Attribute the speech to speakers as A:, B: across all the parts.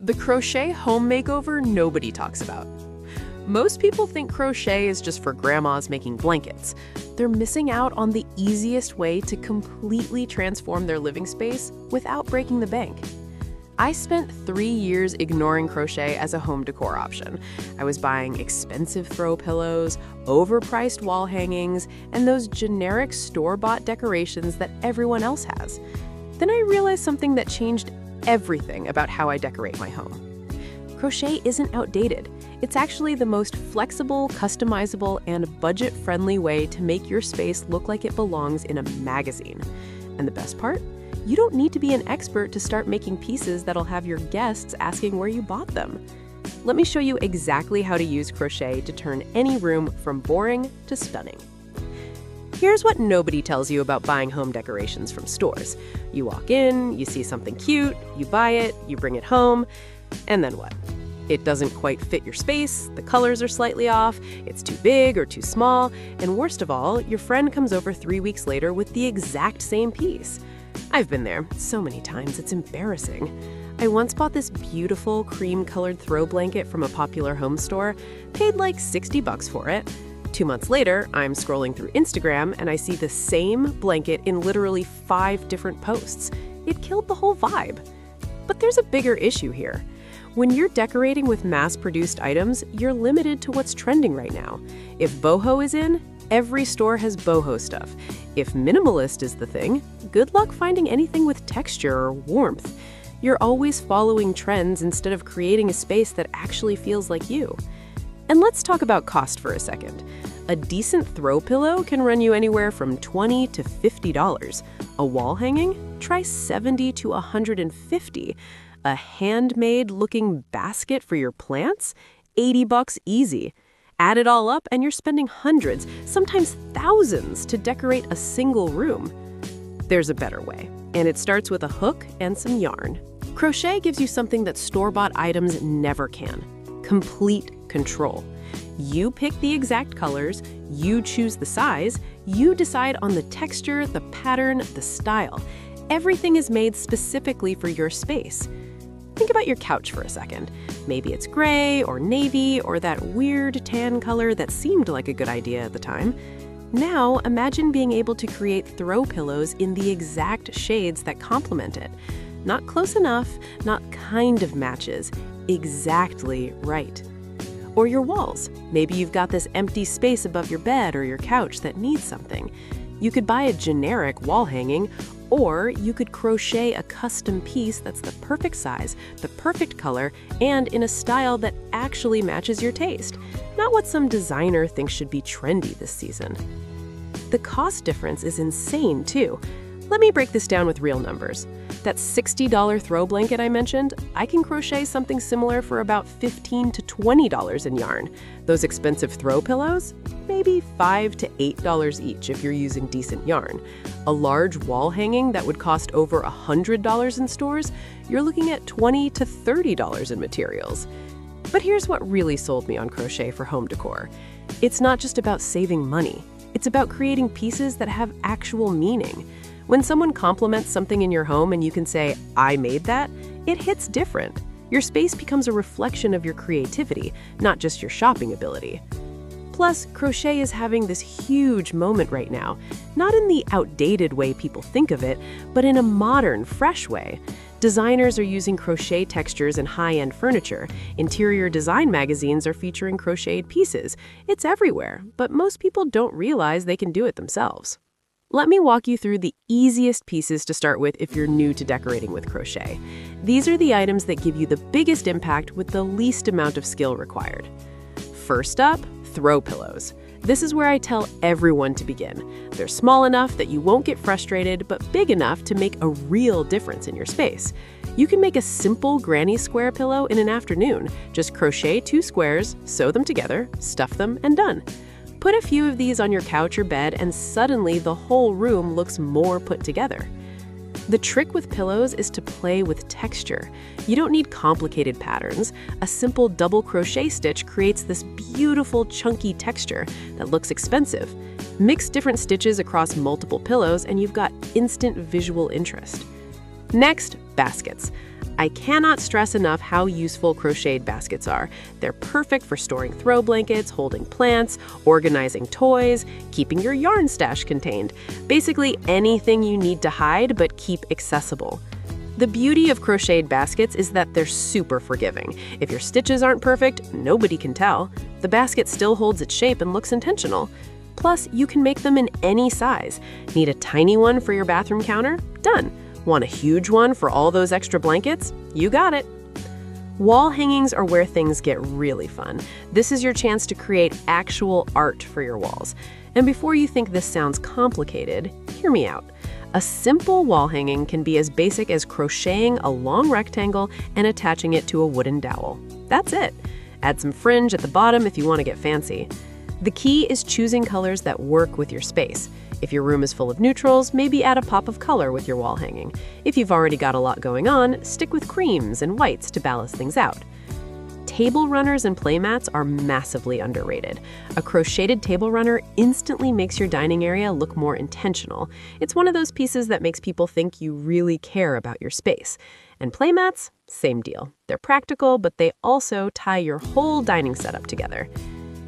A: The crochet home makeover nobody talks about. Most people think crochet is just for grandmas making blankets. They're missing out on the easiest way to completely transform their living space without breaking the bank. I spent 3 years ignoring crochet as a home decor option. I was buying expensive throw pillows, overpriced wall hangings, and those generic store-bought decorations that everyone else has. Then I realized something that changed everything about how I decorate my home. Crochet isn't outdated. It's actually the most flexible, customizable, and budget-friendly way to make your space look like it belongs in a magazine. And the best part? You don't need to be an expert to start making pieces that'll have your guests asking where you bought them. Let me show you exactly how to use crochet to turn any room from boring to stunning. Here's what nobody tells you about buying home decorations from stores. You walk in, you see something cute, you buy it, you bring it home, and then what? It doesn't quite fit your space, the colors are slightly off, it's too big or too small, and worst of all, your friend comes over 3 weeks later with the exact same piece. I've been there so many times, it's embarrassing. I once bought this beautiful cream-colored throw blanket from a popular home store, paid like $60 for it. 2 months later, I'm scrolling through Instagram and I see the same blanket in literally 5 different posts. It killed the whole vibe. But there's a bigger issue here. When you're decorating with mass-produced items, you're limited to what's trending right now. If boho is in, every store has boho stuff. If minimalist is the thing, good luck finding anything with texture or warmth. You're always following trends instead of creating a space that actually feels like you. And let's talk about cost for a second. A decent throw pillow can run you anywhere from $20 to $50. A wall hanging? Try $70 to $150. A handmade looking basket for your plants? $80 easy. Add it all up and you're spending hundreds, sometimes thousands, to decorate a single room. There's a better way, and it starts with a hook and some yarn. Crochet gives you something that store-bought items never can: complete control. You pick the exact colors, you choose the size, you decide on the texture, the pattern, the style. Everything is made specifically for your space. Think about your couch for a second. Maybe it's gray or navy or that weird tan color that seemed like a good idea at the time. Now, imagine being able to create throw pillows in the exact shades that complement it. Not close enough, not kind of matches, exactly right. Or your walls. Maybe you've got this empty space above your bed or your couch that needs something. You could buy a generic wall hanging, or you could crochet a custom piece that's the perfect size, the perfect color, and in a style that actually matches your taste, not what some designer thinks should be trendy this season. The cost difference is insane, too. Let me break this down with real numbers. That $60 throw blanket I mentioned, I can crochet something similar for about $15 to $20 in yarn. Those expensive throw pillows? Maybe $5 to $8 each if you're using decent yarn. A large wall hanging that would cost over $100 in stores, you're looking at $20 to $30 in materials. But here's what really sold me on crochet for home decor. It's not just about saving money. It's about creating pieces that have actual meaning. When someone compliments something in your home and you can say, "I made that," it hits different. Your space becomes a reflection of your creativity, not just your shopping ability. Plus, crochet is having this huge moment right now, not in the outdated way people think of it, but in a modern, fresh way. Designers are using crochet textures in high-end furniture. Interior design magazines are featuring crocheted pieces. It's everywhere, but most people don't realize they can do it themselves. Let me walk you through the easiest pieces to start with if you're new to decorating with crochet. These are the items that give you the biggest impact with the least amount of skill required. First up, throw pillows. This is where I tell everyone to begin. They're small enough that you won't get frustrated, but big enough to make a real difference in your space. You can make a simple granny square pillow in an afternoon. Just crochet 2 squares, sew them together, stuff them, and done. Put a few of these on your couch or bed and suddenly the whole room looks more put together. The trick with pillows is to play with texture. You don't need complicated patterns. A simple double crochet stitch creates this beautiful chunky texture that looks expensive. Mix different stitches across multiple pillows and you've got instant visual interest. Next, baskets. I cannot stress enough how useful crocheted baskets are. They're perfect for storing throw blankets, holding plants, organizing toys, keeping your yarn stash contained. Basically anything you need to hide but keep accessible. The beauty of crocheted baskets is that they're super forgiving. If your stitches aren't perfect, nobody can tell. The basket still holds its shape and looks intentional. Plus, you can make them in any size. Need a tiny one for your bathroom counter? Done. Want a huge one for all those extra blankets? You got it. Wall hangings are where things get really fun. This is your chance to create actual art for your walls. And before you think this sounds complicated, hear me out. A simple wall hanging can be as basic as crocheting a long rectangle and attaching it to a wooden dowel. That's it. Add some fringe at the bottom if you want to get fancy. The key is choosing colors that work with your space. If your room is full of neutrals, maybe add a pop of color with your wall hanging. If you've already got a lot going on, stick with creams and whites to balance things out. Table runners and playmats are massively underrated. A crocheted table runner instantly makes your dining area look more intentional. It's one of those pieces that makes people think you really care about your space. And playmats, same deal. They're practical, but they also tie your whole dining setup together.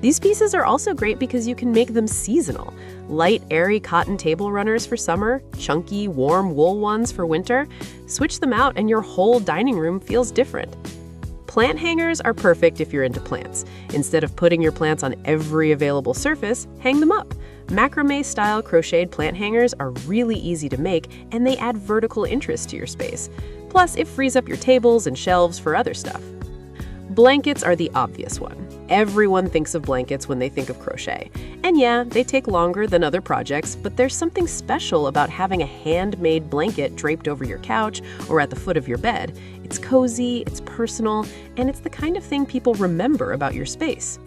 A: These pieces are also great because you can make them seasonal. Light, airy cotton table runners for summer, chunky, warm wool ones for winter. Switch them out and your whole dining room feels different. Plant hangers are perfect if you're into plants. Instead of putting your plants on every available surface, hang them up. Macrame-style crocheted plant hangers are really easy to make, and they add vertical interest to your space. Plus, it frees up your tables and shelves for other stuff. Blankets are the obvious one. Everyone thinks of blankets when they think of crochet. And yeah, they take longer than other projects, but there's something special about having a handmade blanket draped over your couch or at the foot of your bed. It's cozy, it's personal, and it's the kind of thing people remember about your space.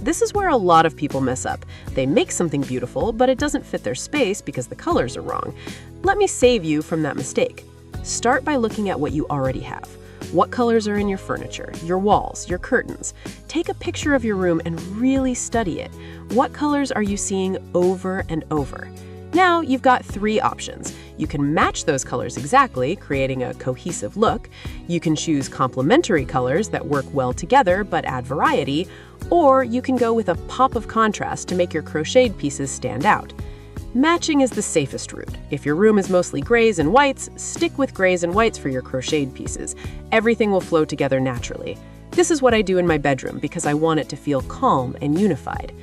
A: This is where a lot of people mess up. They make something beautiful, but it doesn't fit their space because the colors are wrong. Let me save you from that mistake. Start by looking at what you already have. What colors are in your furniture, your walls, your curtains? Take a picture of your room and really study it. What colors are you seeing over and over? Now you've got 3 options. You can match those colors exactly, creating a cohesive look. You can choose complementary colors that work well together but add variety. Or you can go with a pop of contrast to make your crocheted pieces stand out. Matching is the safest route. If your room is mostly grays and whites, stick with grays and whites for your crocheted pieces. Everything will flow together naturally. This is what I do in my bedroom because I want it to feel calm and unified.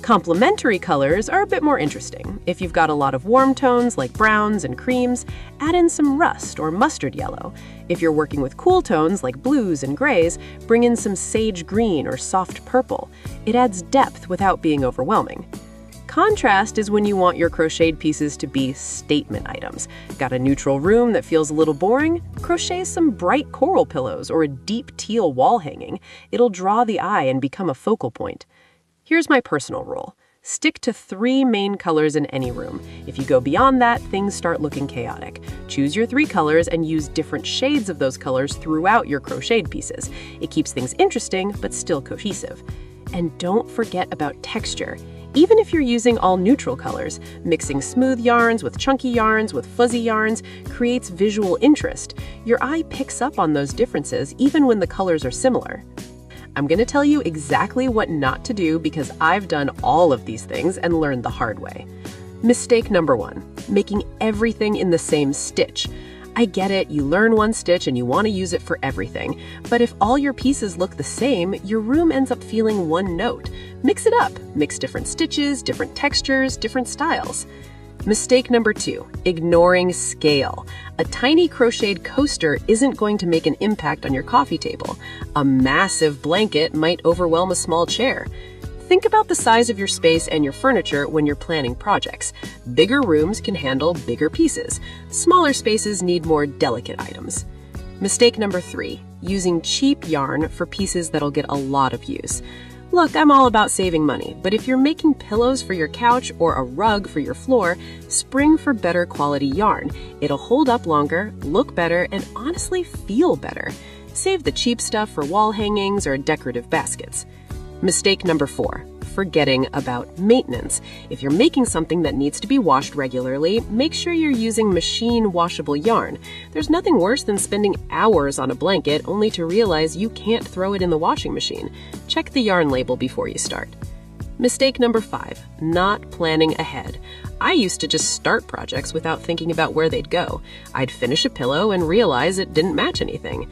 A: Complementary colors are a bit more interesting. If you've got a lot of warm tones like browns and creams, add in some rust or mustard yellow. If you're working with cool tones like blues and grays, bring in some sage green or soft purple. It adds depth without being overwhelming. Contrast is when you want your crocheted pieces to be statement items. Got a neutral room that feels a little boring? Crochet some bright coral pillows or a deep teal wall hanging. It'll draw the eye and become a focal point. Here's my personal rule. Stick to 3 main colors in any room. If you go beyond that, things start looking chaotic. Choose your 3 colors and use different shades of those colors throughout your crocheted pieces. It keeps things interesting, but still cohesive. And don't forget about texture. Even if you're using all neutral colors, mixing smooth yarns with chunky yarns with fuzzy yarns creates visual interest. Your eye picks up on those differences even when the colors are similar. I'm going to tell you exactly what not to do because I've done all of these things and learned the hard way. Mistake number 1, making everything in the same stitch. I get it, you learn one stitch and you want to use it for everything, but if all your pieces look the same, your room ends up feeling one note. Mix it up. Mix different stitches, different textures, different styles. Mistake number 2, ignoring scale. A tiny crocheted coaster isn't going to make an impact on your coffee table. A massive blanket might overwhelm a small chair. Think about the size of your space and your furniture when you're planning projects. Bigger rooms can handle bigger pieces. Smaller spaces need more delicate items. Mistake number 3, using cheap yarn for pieces that'll get a lot of use. Look, I'm all about saving money, but if you're making pillows for your couch or a rug for your floor, spring for better quality yarn. It'll hold up longer, look better, and honestly feel better. Save the cheap stuff for wall hangings or decorative baskets. Mistake number 4, forgetting about maintenance. If you're making something that needs to be washed regularly, make sure you're using machine washable yarn. There's nothing worse than spending hours on a blanket only to realize you can't throw it in the washing machine. Check the yarn label before you start. Mistake number 5, not planning ahead. I used to just start projects without thinking about where they'd go. I'd finish a pillow and realize it didn't match anything.